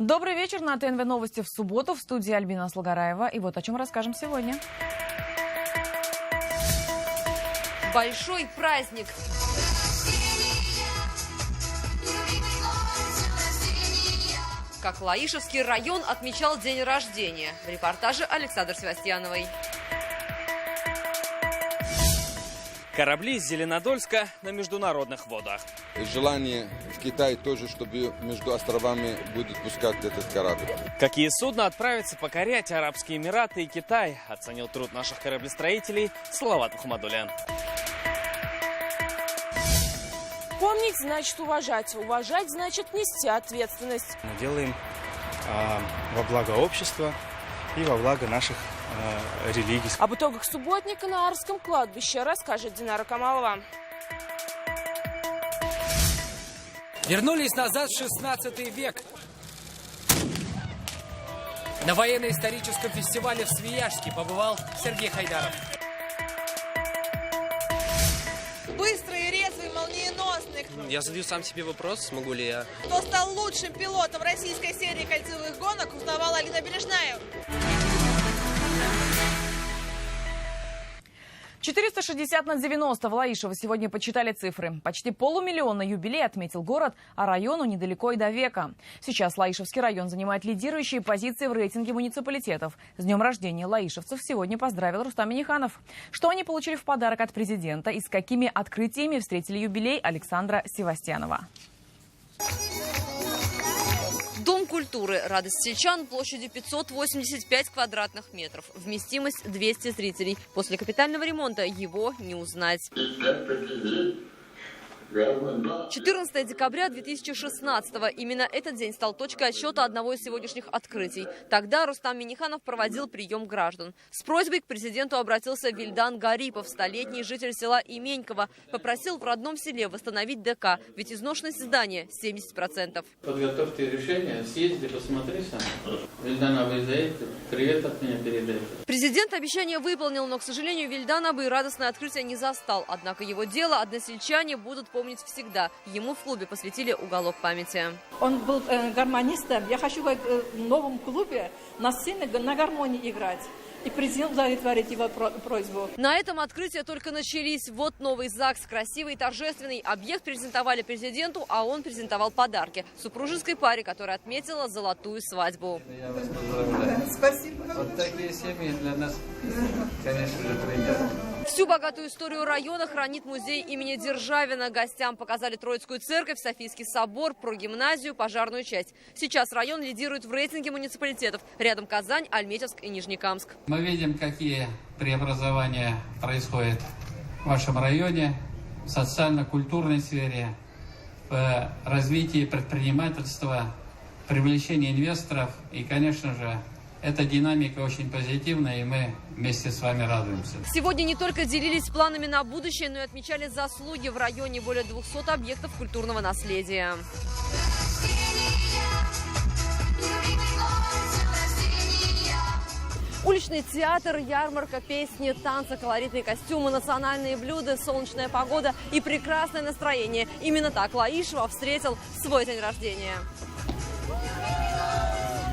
Добрый вечер на ТНВ Новости в субботу. В студии Альбина Слугараева. И вот о чем расскажем сегодня. Большой праздник. Как Лаишевский район отмечал день рождения. В репортаже Александры Севастьяновой. Корабли из Зеленодольска на международных водах. Желание в Китае тоже, чтобы между островами будет пускать этот корабль. Какие судна отправятся покорять Арабские Эмираты и Китай, оценил труд наших кораблестроителей Салават Мухаммадуллян. Помнить значит уважать. Уважать значит нести ответственность. Мы делаем во благо общества и во благо наших религий. Об итогах субботника на Арском кладбище расскажет Динара Камалова. Вернулись назад в 16 век. На военно-историческом фестивале в Свияжске побывал Сергей Хайдаров. Быстрый, резвый, молниеносный. Я задаю сам себе вопрос, смогу ли я. Кто стал лучшим пилотом российской серии кольцевых гонок, узнавала Алина Бережная. 460/90 в Лаишево сегодня подсчитали цифры. Почти полумиллиона юбилей отметил город, а району недалеко и до века. Сейчас Лаишевский район занимает лидирующие позиции в рейтинге муниципалитетов. С днем рождения лаишевцев сегодня поздравил Рустам Минниханов. Что они получили в подарок от президента и с какими открытиями встретили юбилей, Александра Севастьянова. Дом культуры «Радость сельчан» площадью 585 квадратных метров. Вместимость 200 зрителей. После капитального ремонта его не узнать. 14 декабря 2016-го. Именно этот день стал точкой отсчета одного из сегодняшних открытий. Тогда Рустам Минниханов проводил прием граждан. С просьбой к президенту обратился Вильдан Гарипов, столетний житель села Именьково. Попросил в родном селе восстановить ДК, ведь изношенность здания 70%. Подготовьте решение, съезди, посмотри сам. Вильдана, вы заедете, привет от меня передайте. Президент обещание выполнил, но, к сожалению, Вильдана бы и радостное открытие не застал. Однако его дело односельчане будут помнить всегда. Ему в клубе посвятили уголок памяти. Он был гармонистом. Я хочу в новом клубе на сцене на гармонии играть. И президент удовлетворит его просьбу. На этом открытия только начались. Вот новый ЗАГС. Красивый и торжественный. Объект презентовали президенту, а он презентовал подарки супружеской паре, которая отметила золотую свадьбу. Я вас поздравляю. Спасибо. Вот такие семьи для нас, конечно же, приятно. Всю богатую историю района хранит музей имени Державина. Гостям показали Троицкую церковь, Софийский собор, прогимназию, пожарную часть. Сейчас район лидирует в рейтинге муниципалитетов. Рядом Казань, Альметьевск и Нижнекамск. Мы видим, какие преобразования происходят в вашем районе, в социально-культурной сфере, в развитии предпринимательства, привлечении инвесторов. И, конечно же, эта динамика очень позитивная, и мы вместе с вами радуемся. Сегодня не только делились планами на будущее, но и отмечали заслуги в районе более 200 объектов культурного наследия. Уличный театр, ярмарка, песни, танцы, колоритные костюмы, национальные блюда, солнечная погода и прекрасное настроение. Именно так Лаишево встретил свой день рождения.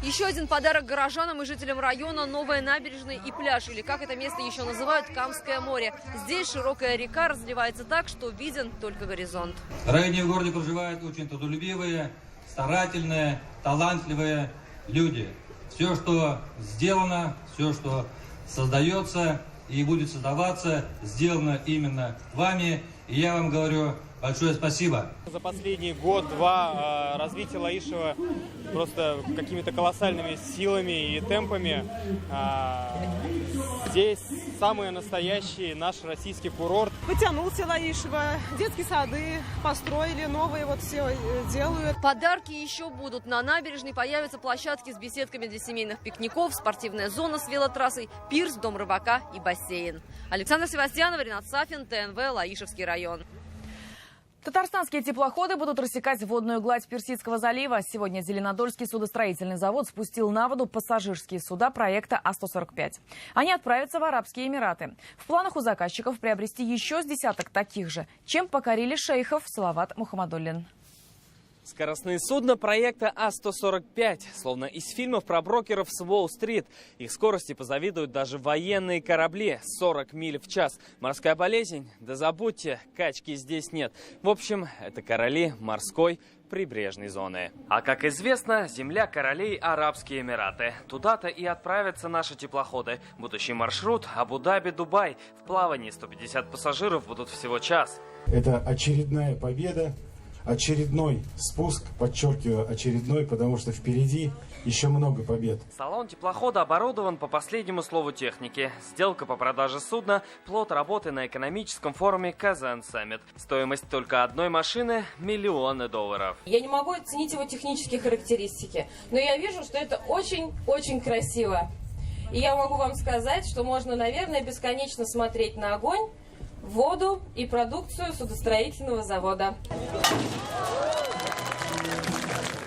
Еще один подарок горожанам и жителям района – новая набережная и пляж, или как это место еще называют, Камское море. Здесь широкая река разливается так, что виден только горизонт. В районе в городе проживают очень трудолюбивые, старательные, талантливые люди. Все, что сделано, все, что создается и будет создаваться, сделано именно вами. И я вам говорю большое спасибо. За последний год-два развитие Лаишева просто какими-то колоссальными силами и темпами. Здесь самый настоящий наш российский курорт. Потянулся Лаишево, детские сады построили, новые вот все делают. Подарки еще будут. На набережной появятся площадки с беседками для семейных пикников, спортивная зона с велотрассой, пирс, дом рыбака и бассейн. Александра Севастьянова, Ринат Сафин, ТНВ, Лаишевский район. Татарстанские теплоходы будут рассекать водную гладь Персидского залива. Сегодня Зеленодольский судостроительный завод спустил на воду пассажирские суда проекта А-145. Они отправятся в Арабские Эмираты. В планах у заказчиков приобрести еще с десяток таких же, чем покорили шейхов Салават Мухаммадуллин. Скоростные судна проекта А-145, словно из фильмов про брокеров с Уолл-стрит. Их скорости позавидуют даже военные корабли. 40 миль в час. Морская болезнь? Да забудьте, качки здесь нет. В общем, это короли морской прибрежной зоны. А как известно, земля королей – Арабские Эмираты. Туда-то и отправятся наши теплоходы. Будущий маршрут – Абу-Даби-Дубай. В плавании 150 пассажиров будут всего час. Это очередная победа. Очередной спуск, подчеркиваю, очередной, потому что впереди еще много побед. Салон теплохода оборудован по последнему слову техники. Сделка по продаже судна – плод работы на экономическом форуме Казан Саммит. Стоимость только одной машины – миллионы долларов. Я не могу оценить его технические характеристики, но я вижу, что это очень-очень красиво. И я могу вам сказать, что можно, наверное, бесконечно смотреть на огонь, воду и продукцию судостроительного завода.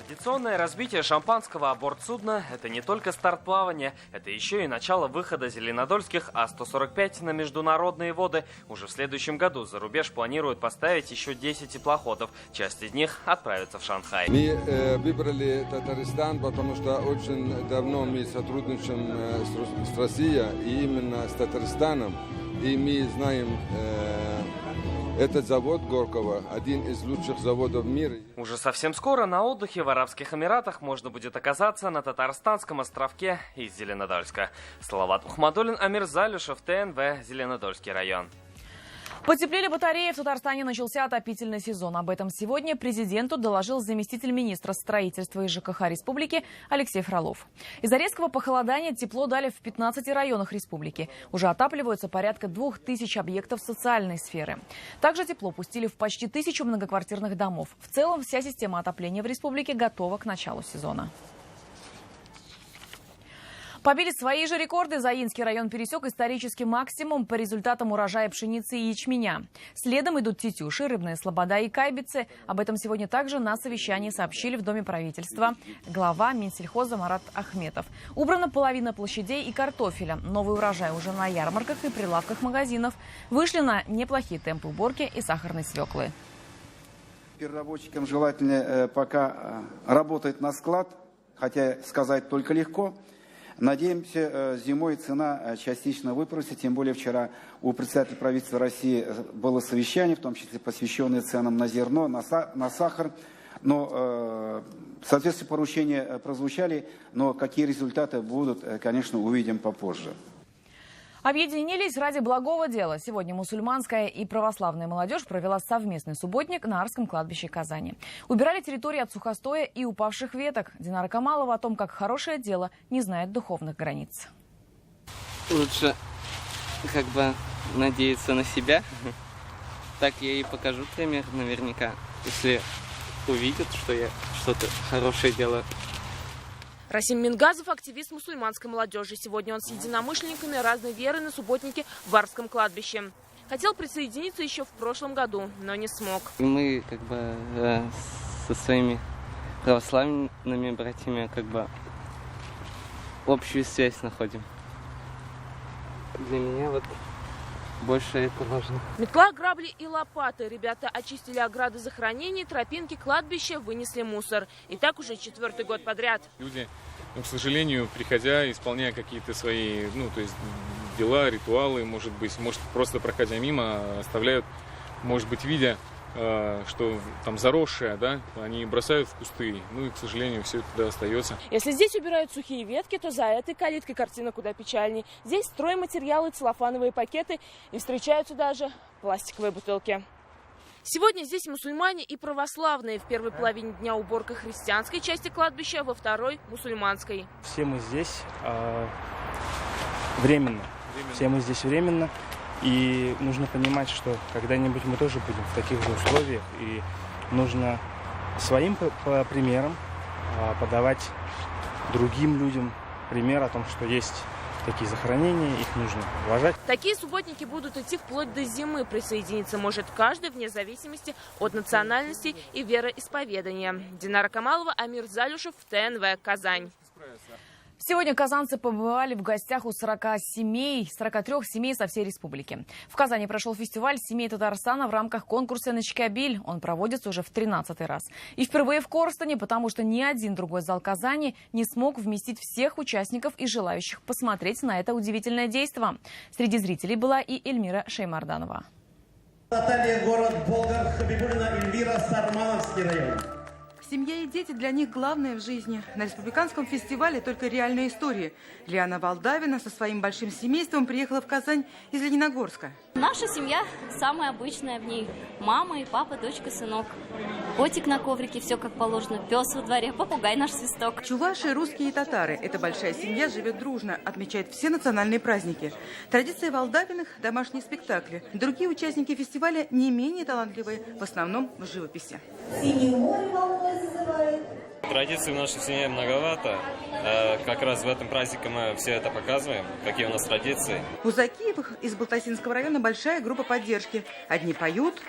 Традиционное разбитие шампанского о борт судна – это не только старт плавания, это еще и начало выхода зеленодольских А-145 на международные воды. Уже в следующем году за рубеж планируют поставить еще 10 теплоходов. Часть из них отправится в Шанхай. Мы выбрали Татарстан, потому что очень давно мы сотрудничаем с Россией, и именно с Татарстаном. И мы знаем, этот завод Горького – один из лучших заводов в мире. Уже совсем скоро на отдыхе в Арабских Эмиратах можно будет оказаться на Татарстанском островке из Зеленодольска. Салават Ухмадуллин, Амир Залюшев, ТНВ, Зеленодольский район. Потеплели батареи, в Татарстане начался отопительный сезон. Об этом сегодня президенту доложил заместитель министра строительства и ЖКХ республики Алексей Фролов. Из-за резкого похолодания тепло дали в 15 районах республики. Уже отапливаются порядка 2000 объектов социальной сферы. Также тепло пустили в почти 1000 многоквартирных домов. В целом вся система отопления в республике готова к началу сезона. Побили свои же рекорды. Заинский район пересек исторический максимум по результатам урожая пшеницы и ячменя. Следом идут Тетюши, Рыбная Слобода и Кайбицы. Об этом сегодня также на совещании сообщили в Доме правительства глава Минсельхоза Марат Ахметов. Убрана половина площадей и картофеля. Новый урожай уже на ярмарках и прилавках магазинов. Вышли на неплохие темпы уборки и сахарной свеклы. Переработчикам желательно пока работать на склад, хотя сказать только легко. Надеемся, зимой цена частично выправится, тем более вчера у председателя правительства России было совещание, в том числе посвященное ценам на зерно, на сахар. Но соответственно поручения прозвучали, но какие результаты будут, конечно, увидим попозже. Объединились ради благого дела. Сегодня мусульманская и православная молодежь провела совместный субботник на Арском кладбище Казани. Убирали территории от сухостоя и упавших веток. Динара Камалова о том, как хорошее дело не знает духовных границ. Лучше надеяться на себя. Так я и покажу пример наверняка, если увидят, что я что-то хорошее делаю. Расим Мингазов – активист мусульманской молодежи. Сегодня он с единомышленниками разной веры на субботнике в Арском кладбище. Хотел присоединиться еще в прошлом году, но не смог. Мы со своими православными братьями общую связь находим. Для меня больше это важно. Метла, грабли и лопаты. Ребята очистили ограды захоронений, тропинки, кладбища, вынесли мусор. И так уже 4-й год подряд. Люди, к сожалению, приходя, исполняя какие-то свои, дела, ритуалы, может просто проходя мимо, оставляют, может быть, видя, что там заросшее, да, они бросают в кусты, и, к сожалению, все это туда остается. Если здесь убирают сухие ветки, то за этой калиткой картина куда печальней. Здесь стройматериалы, целлофановые пакеты и встречаются даже пластиковые бутылки. Сегодня здесь мусульмане и православные. В первой половине дня уборка христианской части кладбища, во второй – мусульманской. Все мы здесь временно. Все мы здесь временно. И нужно понимать, что когда-нибудь мы тоже будем в таких же условиях. И нужно своим примером подавать другим людям пример о том, что есть такие захоронения, их нужно уважать. Такие субботники будут идти вплоть до зимы. Присоединиться может каждый вне зависимости от национальности и вероисповедания. Динара Камалова, Амир Залюшев, ТНВ, Казань. Сегодня казанцы побывали в гостях у 43 семей со всей республики. В Казани прошел фестиваль семей Татарстана в рамках конкурса «Нечкабиль». Он проводится уже в 13-й раз. И впервые в Корстане, потому что ни один другой зал Казани не смог вместить всех участников и желающих посмотреть на это удивительное действо. Среди зрителей была и Эльмира Шеймарданова. Наталья, город Болгар, Хабибулина, Эльвира, Сармановский район. Семья и дети для них главное в жизни. На республиканском фестивале только реальные истории. Лиана Валдавина со своим большим семейством приехала в Казань из Лениногорска. Наша семья самая обычная, в ней мама и папа, дочка, сынок. Котик на коврике, все как положено, пес во дворе, попугай наш свисток. Чуваши, русские и татары. Эта большая семья живет дружно, отмечает все национальные праздники. Традиция Валдавиных – домашние спектакли. Другие участники фестиваля не менее талантливые, в основном в живописи. Традиций в нашей семье многовато. Как раз в этом празднике мы все это показываем, какие у нас традиции. У Закиевых из Балтасинского района большая группа поддержки. Одни поют,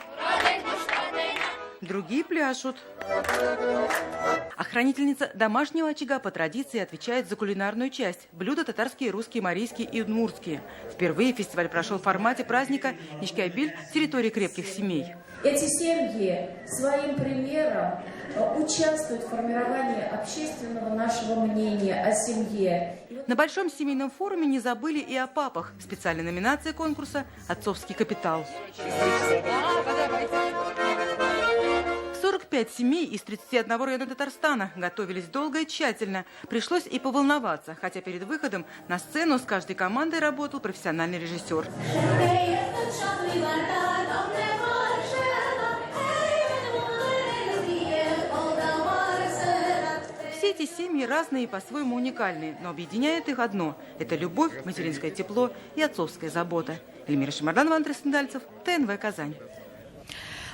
другие пляшут. Охранительница домашнего очага по традиции отвечает за кулинарную часть. Блюда татарские, русские, марийские и удмуртские. Впервые фестиваль прошел в формате праздника «Нечкабиль» территории крепких семей. Эти семьи своим примером участвуют в формировании общественного нашего мнения о семье. На большом семейном форуме не забыли и о папах. Специальная номинация конкурса «Отцовский капитал». 45 семей из 31 района Татарстана готовились долго и тщательно. Пришлось и поволноваться, хотя перед выходом на сцену с каждой командой работал профессиональный режиссер. Все эти семьи разные и по-своему уникальные, но объединяет их одно – это любовь, материнское тепло и отцовская забота. Эльмира Шеймарданова, Андрей Сандальцев, ТНВ «Казань».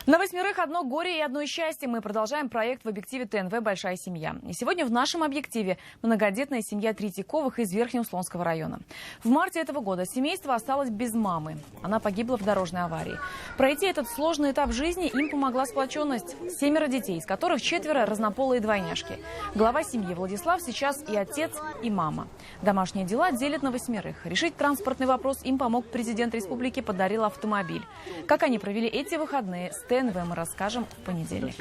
На 8 одно горе и одно счастье. Мы продолжаем проект в объективе ТНВ «Большая семья». И сегодня в нашем объективе многодетная семья Третьяковых из Верхнеуслонского района. В марте этого года семейство осталось без мамы. Она погибла в дорожной аварии. Пройти этот сложный этап жизни им помогла сплоченность. 7 детей, из которых 4 разнополые двойняшки. Глава семьи Владислав сейчас и отец, и мама. Домашние дела делят на 8. Решить транспортный вопрос им помог президент республики, подарил автомобиль. Как они провели эти выходные, с ТНВ мы расскажем в понедельник.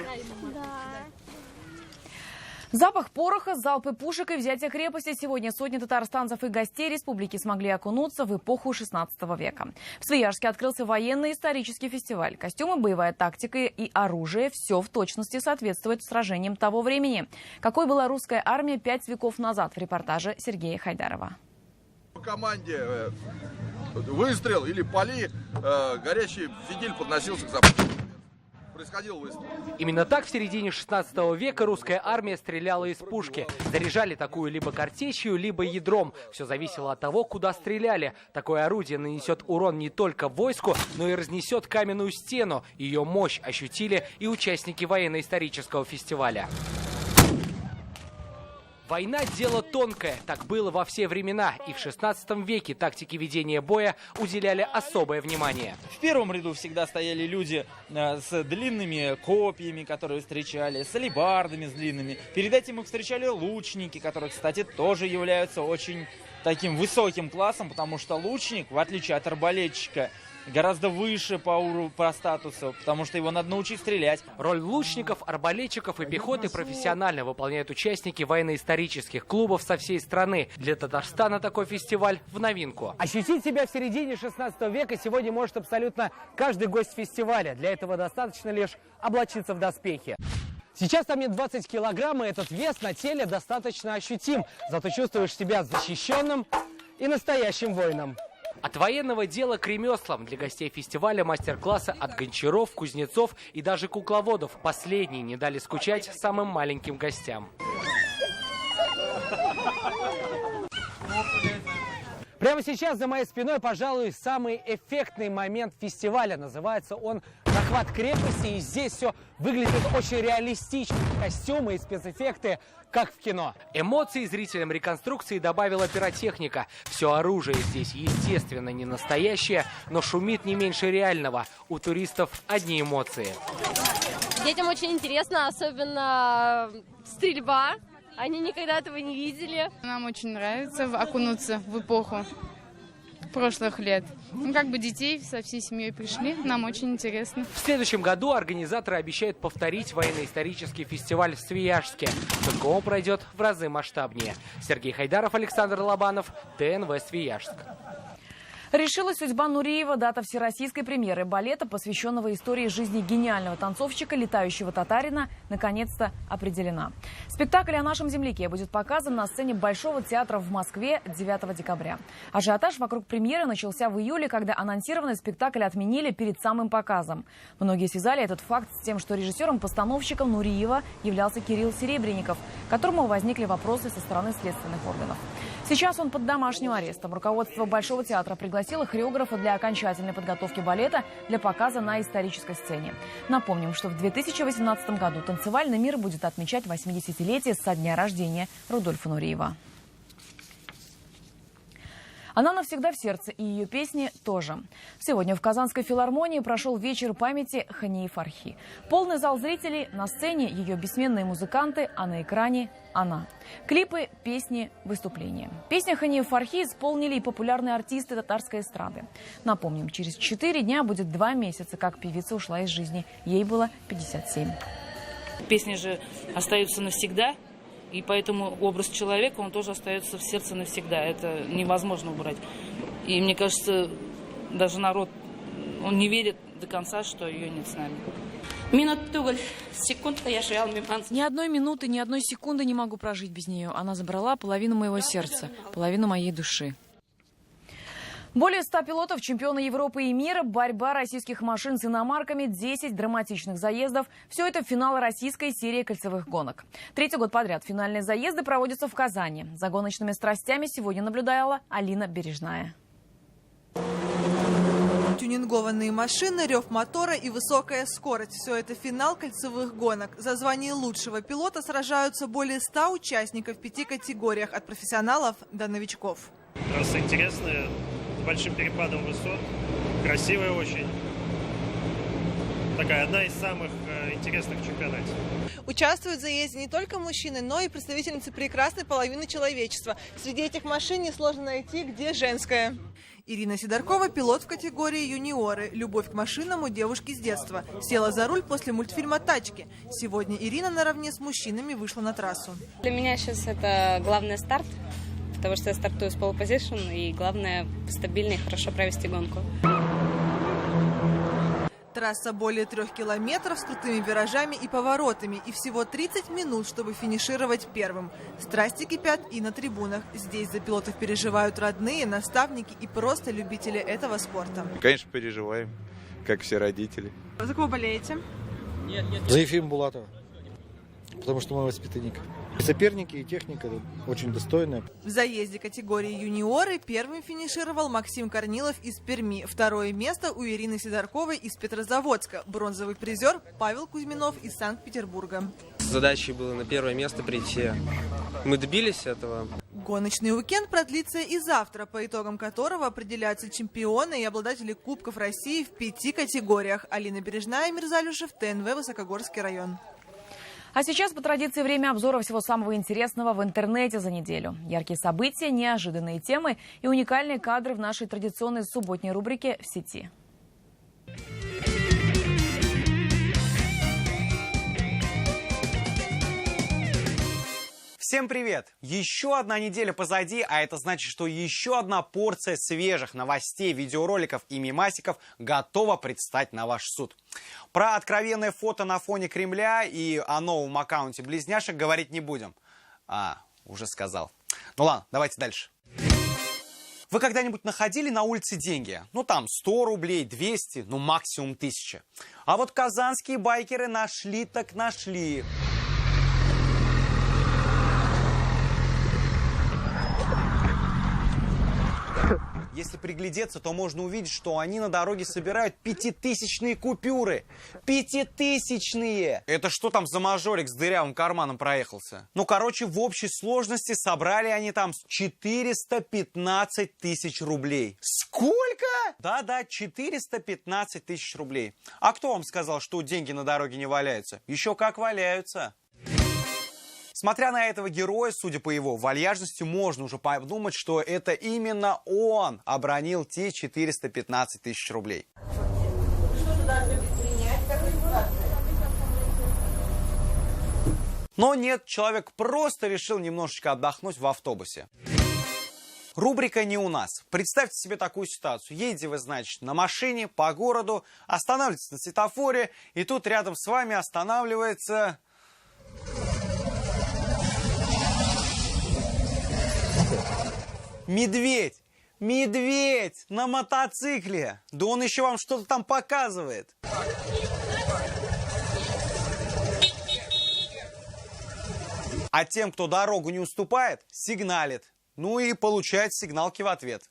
Запах пороха, залпы пушек и взятие крепости. Сегодня сотни татарстанцев и гостей республики смогли окунуться в эпоху 16 века. В Свияжске открылся военный исторический фестиваль. Костюмы, боевая тактика и оружие – все в точности соответствует сражениям того времени. Какой была русская армия 5 веков назад? В репортаже Сергея Хайдарова. По команде выстрел или пали, горячий фитиль подносился к запаху. Происходил выстрел. Именно так в середине 16 века русская армия стреляла из пушки. Заряжали такую либо картечью, либо ядром. Все зависело от того, куда стреляли. Такое орудие нанесет урон не только войску, но и разнесет каменную стену. Ее мощь ощутили и участники военно-исторического фестиваля. Война – дело тонкое, так было во все времена, и в 16 веке тактике ведения боя уделяли особое внимание. В первом ряду всегда стояли люди с длинными копьями, которые встречали, с алебардами с длинными. Перед этим их встречали лучники, которые, кстати, тоже являются очень таким высоким классом, потому что лучник, в отличие от арбалетчика, гораздо выше по статусу, потому что его надо научить стрелять. Роль лучников, арбалетчиков и пехоты профессионально выполняют участники военно-исторических клубов со всей страны. Для Татарстана такой фестиваль в новинку. Ощутить себя в середине 16 века сегодня может абсолютно каждый гость фестиваля. Для этого достаточно лишь облачиться в доспехи. Сейчас там нет 20 килограмм, и этот вес на теле достаточно ощутим. Зато чувствуешь себя защищенным и настоящим воином. От военного дела к ремеслам. Для гостей фестиваля мастер-классы от гончаров, кузнецов и даже кукловодов. Последние не дали скучать самым маленьким гостям. Прямо сейчас за моей спиной, пожалуй, самый эффектный момент фестиваля. Называется он «Захват крепости». И здесь все выглядит очень реалистично. Костюмы и спецэффекты, как в кино. Эмоции зрителям реконструкции добавила пиротехника. Все оружие здесь, естественно, не настоящее, но шумит не меньше реального. У туристов одни эмоции. Детям очень интересно, особенно стрельба. Они никогда этого не видели. Нам очень нравится окунуться в эпоху прошлых лет. Как бы детей со всей семьей пришли, нам очень интересно. В следующем году организаторы обещают повторить военно-исторический фестиваль в Свияжске. Только он пройдет в разы масштабнее. Сергей Хайдаров, Александр Лобанов, ТНВ Свияжск. Решилась судьба Нуриева. Дата всероссийской премьеры балета, посвященного истории жизни гениального танцовщика, летающего татарина, наконец-то определена. Спектакль о нашем земляке будет показан на сцене Большого театра в Москве 9 декабря. Ажиотаж вокруг премьеры начался в июле, когда анонсированный спектакль отменили перед самым показом. Многие связали этот факт с тем, что режиссером-постановщиком Нуриева являлся Кирилл Серебренников, которому возникли вопросы со стороны следственных органов. Сейчас он под домашним арестом. Руководство Большого театра пригласило хореографа для окончательной подготовки балета для показа на исторической сцене. Напомним, что в 2018 году танцевальный мир будет отмечать 80-летие со дня рождения Рудольфа Нуриева. Она навсегда в сердце, и ее песни тоже. Сегодня в Казанской филармонии прошел вечер памяти Хании Фархи. Полный зал зрителей, на сцене ее бессменные музыканты, а на экране она. Клипы, песни, выступления. Песни Хании Фархи исполнили и популярные артисты татарской эстрады. Напомним, через 4 дня будет 2 месяца, как певица ушла из жизни. Ей было 57. Песни же остаются навсегда. И поэтому образ человека, он тоже остается в сердце навсегда. Это невозможно убрать. И мне кажется, даже народ, он не верит до конца, что ее нет с нами. Ни одной минуты, ни одной секунды не могу прожить без нее. Она забрала половину моего сердца, половину моей души. Более 100 пилотов, чемпиона Европы и мира, борьба российских машин с иномарками, 10 драматичных заездов. Все это финал российской серии кольцевых гонок. 3-й год подряд финальные заезды проводятся в Казани. За гоночными страстями сегодня наблюдала Алина Бережная. Тюнингованные машины, рев мотора и высокая скорость. Все это финал кольцевых гонок. За звание лучшего пилота сражаются более 100 участников в 5 категориях, от профессионалов до новичков. Трасса интересная, с большим перепадом высот, красивая очень. Такая одна из самых интересных в чемпионате. Участвуют в заезде не только мужчины, но и представительницы прекрасной половины человечества. Среди этих машин несложно найти, где женская. Ирина Сидоркова – пилот в категории юниоры. Любовь к машинам у девушки с детства. Села за руль после мультфильма «Тачки». Сегодня Ирина наравне с мужчинами вышла на трассу. Для меня сейчас это главный старт, потому что я стартую с pole position, и главное стабильно и хорошо провести гонку. Трасса более 3 километров с крутыми виражами и поворотами. И всего 30 минут, чтобы финишировать первым. Страсти кипят и на трибунах. Здесь за пилотов переживают родные, наставники и просто любители этого спорта. Конечно, переживаем, как все родители. За кого болеете? За Ефима Булатова, потому что мой воспитанник. Соперники и техника очень достойная. В заезде категории юниоры первым финишировал Максим Корнилов из Перми. 2-е место у Ирины Сидорковой из Петрозаводска. Бронзовый призер Павел Кузьминов из Санкт-Петербурга. Задачей было на 1-е место прийти. Мы добились этого. Гоночный уикенд продлится и завтра, по итогам которого определяются чемпионы и обладатели Кубков России в 5 категориях. Алина Бережная, Мирзалюшев, ТНВ, Высокогорский район. А сейчас, по традиции, время обзора всего самого интересного в интернете за неделю. Яркие события, неожиданные темы и уникальные кадры в нашей традиционной субботней рубрике «В сети». Всем привет! Еще одна неделя позади, а это значит, что еще одна порция свежих новостей, видеороликов и мемасиков готова предстать на ваш суд. Про откровенное фото на фоне Кремля и о новом аккаунте близняшек говорить не будем. Уже сказал. Ну ладно, давайте дальше. Вы когда-нибудь находили на улице деньги? Ну там 100 рублей, 200, ну максимум 1000. А вот казанские байкеры нашли так нашли. Если приглядеться, то можно увидеть, что они на дороге собирают 5000-е купюры. 5000-е! Это что там за мажорик с дырявым карманом проехался? Ну, короче, в общей сложности собрали они там 415 тысяч рублей. Сколько? Да-да, 415 тысяч рублей. А кто вам сказал, что деньги на дороге не валяются? Еще как валяются. Смотря на этого героя, судя по его вальяжности, можно уже подумать, что это именно он обронил те 415 тысяч рублей. Но нет, человек просто решил немножечко отдохнуть в автобусе. Рубрика «Не у нас». Представьте себе такую ситуацию. Едете вы, значит, на машине по городу, останавливаетесь на светофоре, и тут рядом с вами останавливается... медведь! Медведь на мотоцикле! Да он еще вам что-то там показывает. А тем, кто дорогу не уступает, сигналит. Ну и получает сигналки в ответ.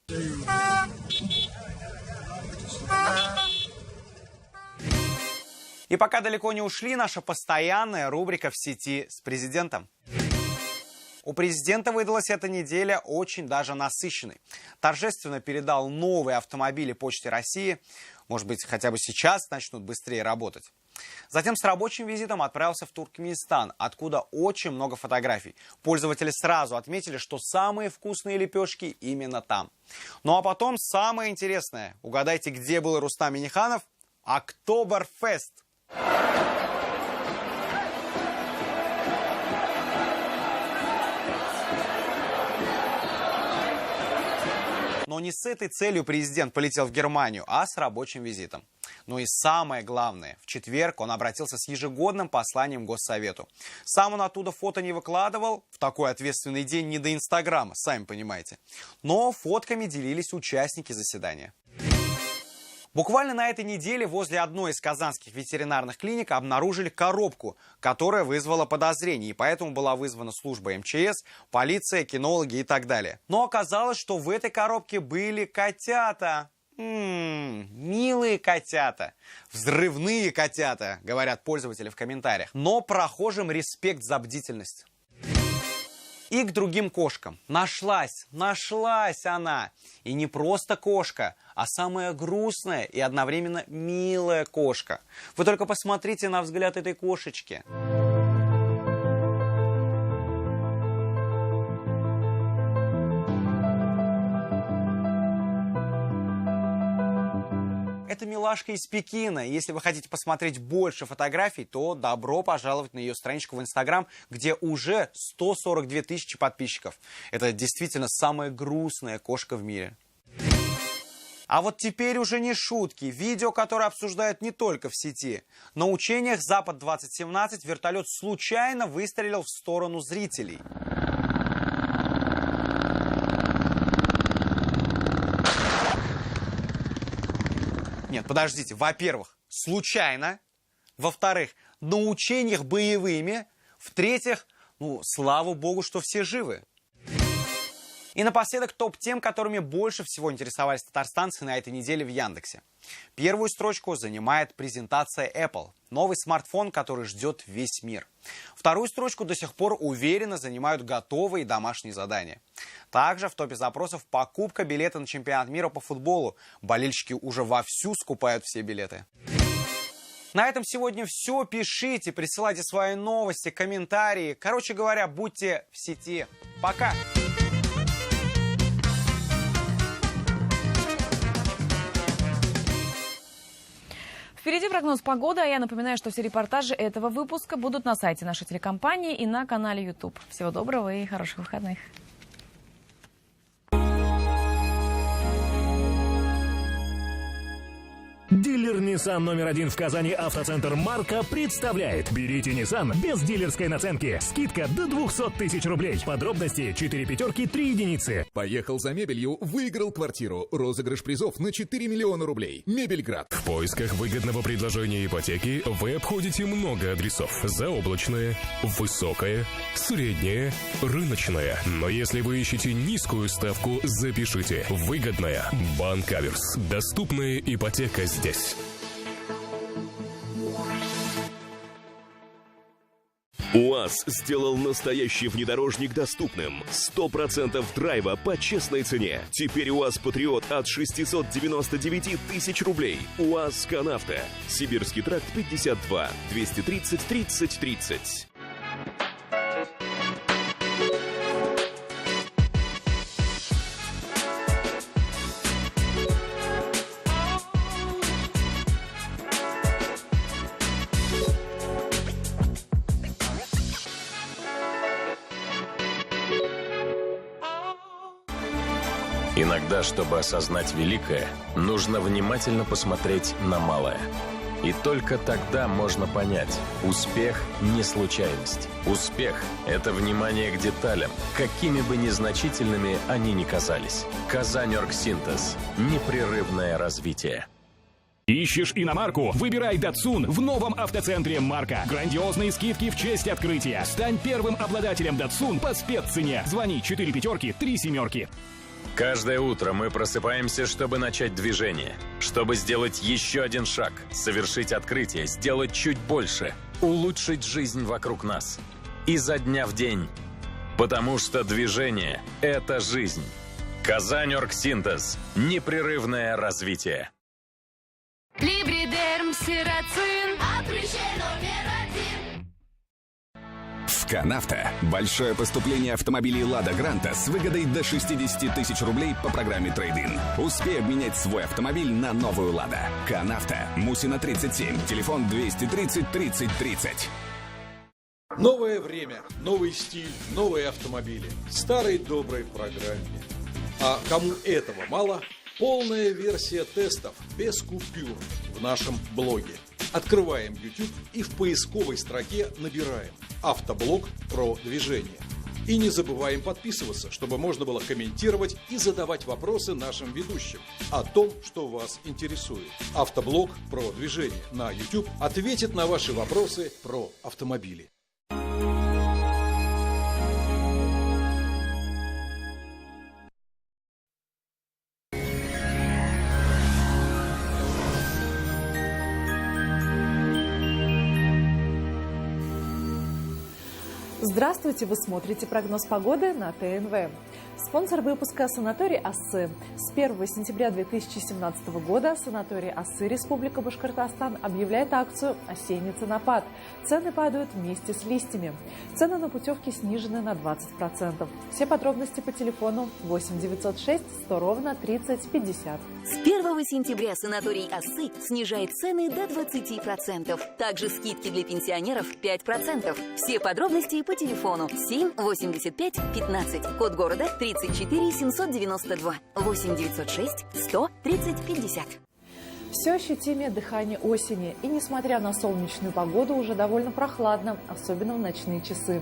И пока далеко не ушли, наша постоянная рубрика «В сети с президентом». У президента выдалась эта неделя очень даже насыщенной. Торжественно передал новые автомобили Почте России. Может быть, хотя бы сейчас начнут быстрее работать. Затем с рабочим визитом отправился в Туркменистан, откуда очень много фотографий. Пользователи сразу отметили, что самые вкусные лепешки именно там. Ну а потом самое интересное. Угадайте, где был Рустам Минниханов? Октоберфест. Но не с этой целью президент полетел в Германию, а с рабочим визитом. Ну и самое главное, в четверг он обратился с ежегодным посланием к Госсовету. Сам он оттуда фото не выкладывал, в такой ответственный день не до Инстаграма, сами понимаете. Но фотками делились участники заседания. Буквально на этой неделе возле одной из казанских ветеринарных клиник обнаружили коробку, которая вызвала подозрения, и поэтому была вызвана служба МЧС, полиция, кинологи и так далее. Но оказалось, что в этой коробке были котята. Милые котята, взрывные котята, говорят пользователи в комментариях. Но прохожим респект за бдительность. И к другим кошкам. Нашлась она. И не просто кошка, а самая грустная и одновременно милая кошка. Вы только посмотрите на взгляд этой кошечки. Это милашка из Пекина. Если вы хотите посмотреть больше фотографий, то добро пожаловать на ее страничку в Инстаграм, где уже 142 тысячи подписчиков. Это действительно самая грустная кошка в мире. А вот теперь уже не шутки. Видео, которое обсуждают не только в сети. На учениях «Запад-2017» вертолет случайно выстрелил в сторону зрителей. Нет, подождите. Во-первых, случайно. Во-вторых, на учениях боевыми. В-третьих, слава богу, что все живы. И напоследок топ-тем, которыми больше всего интересовались татарстанцы на этой неделе в Яндексе. Первую строчку занимает презентация Apple. Новый смартфон, который ждет весь мир. Вторую строчку до сих пор уверенно занимают готовые домашние задания. Также в топе запросов покупка билета на чемпионат мира по футболу. Болельщики уже вовсю скупают все билеты. На этом сегодня все. Пишите, присылайте свои новости, комментарии. Короче говоря, будьте в сети. Пока! Впереди прогноз погоды, а я напоминаю, что все репортажи этого выпуска будут на сайте нашей телекомпании и на канале YouTube. Всего доброго и хороших выходных. Дилер Nissan номер 1 в Казани «Автоцентр Марка» представляет. Берите Nissan без дилерской наценки. Скидка до 200 тысяч рублей. Подробности 4 пятерки 3 единицы. Поехал за мебелью, выиграл квартиру. Розыгрыш призов на 4 миллиона рублей. Мебельград. В поисках выгодного предложения ипотеки вы обходите много адресов. Заоблачное, высокое, среднее, рыночное. Но если вы ищете низкую ставку, запишите. Выгодная. Банк Аверс. Доступная ипотека здесь. УАЗ сделал настоящий внедорожник доступным. 100% драйва по честной цене. Теперь УАЗ Патриот от 699 тысяч рублей. УАЗ Канавто. Сибирский тракт 52 230 30 30. Иногда, чтобы осознать великое, нужно внимательно посмотреть на малое. И только тогда можно понять, успех не случайность. Успех – это внимание к деталям, какими бы незначительными они ни казались. Казань-Оргсинтез. Непрерывное развитие. Ищешь иномарку? Выбирай Datsun в новом автоцентре «Марка». Грандиозные скидки в честь открытия. Стань первым обладателем Datsun по спеццене. Звони 4 пятерки 3 семерки. Каждое утро мы просыпаемся, чтобы начать движение, чтобы сделать еще один шаг, совершить открытие, сделать чуть больше, улучшить жизнь вокруг нас. Изо дня в день. Потому что движение – это жизнь. Казань-Оргсинтез. Непрерывное развитие. Либридерм, сирацин, номер 1. В «Канавто» большое поступление автомобилей «Лада Гранта» с выгодой до 60 тысяч рублей по программе «Трейд-ин». Успей обменять свой автомобиль на новую «Лада». «Канавто», Мусина, 37, телефон 230 30 30. Новое время, новый стиль, новые автомобили. В старой доброй программе. А кому этого мало, полная версия тестов без купюр в нашем блоге. Открываем YouTube и в поисковой строке набираем «Автоблог про движение». И не забываем подписываться, чтобы можно было комментировать и задавать вопросы нашим ведущим о том, что вас интересует. «Автоблог про движение» на YouTube ответит на ваши вопросы про автомобили. Здравствуйте! Вы смотрите прогноз погоды на ТНВ. Спонсор выпуска – санаторий Ассы. С 1 сентября 2017 года санаторий Ассы Республика Башкортостан объявляет акцию «Осенний ценопад». Цены падают вместе с листьями. Цены на путевки снижены на 20%. Все подробности по телефону 8 906 100 ровно 30 50. С 1 сентября санаторий Ассы снижает цены до 20%. Также скидки для пенсионеров 5%. Все подробности по телефону 7 85 15. Код города 34 792. 8 906 100 30 50. Все ощутимее дыхание осени. И несмотря на солнечную погоду, уже довольно прохладно, особенно в ночные часы.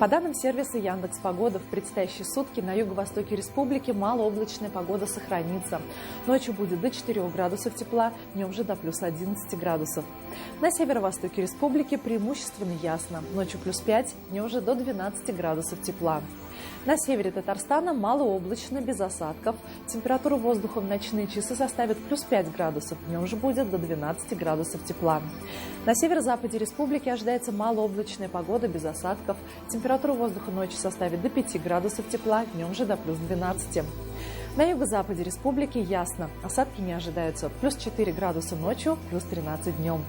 По данным сервиса Яндекс.Погода, в предстоящие сутки на юго-востоке республики малооблачная погода сохранится. Ночью будет до 4 градусов тепла, днем же до плюс 11 градусов. На северо-востоке республики преимущественно ясно. Ночью плюс 5, днем же до 12 градусов тепла. На севере Татарстана малооблачно, без осадков. Температура воздуха в ночные часы составит плюс 5 градусов, днем же будет до 12 градусов тепла. На северо-западе республики ожидается малооблачная погода, без осадков. Температура воздуха ночью составит до 5 градусов тепла, днем же до плюс 12. На юго-западе республики ясно. Осадки не ожидаются. Плюс 4 градуса ночью, плюс 13 днем.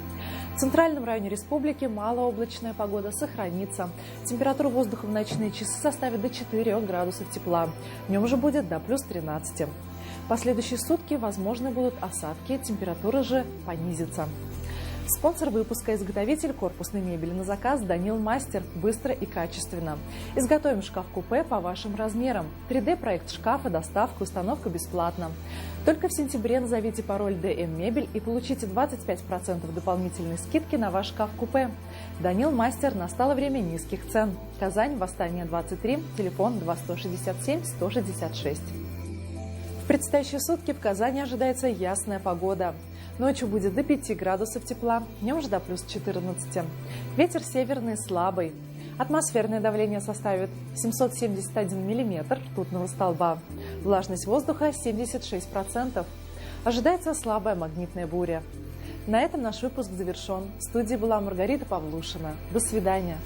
В центральном районе республики малооблачная погода сохранится. Температура воздуха в ночные часы составит до 4 градусов тепла. Днем же будет до плюс 13. В последующие сутки возможны будут осадки, температура же понизится. Спонсор выпуска – изготовитель корпусной мебели на заказ «Данил Мастер». Быстро и качественно. Изготовим шкаф-купе по вашим размерам. 3D-проект шкафа, доставка, установка бесплатно. Только в сентябре назовите пароль «ДМ Мебель» и получите 25% дополнительной скидки на ваш шкаф-купе. «Данил Мастер». Настало время низких цен. Казань, Восстание 23, телефон 2167 166. В предстоящие сутки в Казани ожидается ясная погода. Ночью будет до 5 градусов тепла, днем же до плюс 14. Ветер северный слабый. Атмосферное давление составит 771 миллиметр ртутного столба. Влажность воздуха 76%. Ожидается слабая магнитная буря. На этом наш выпуск завершен. В студии была Маргарита Павлушина. До свидания.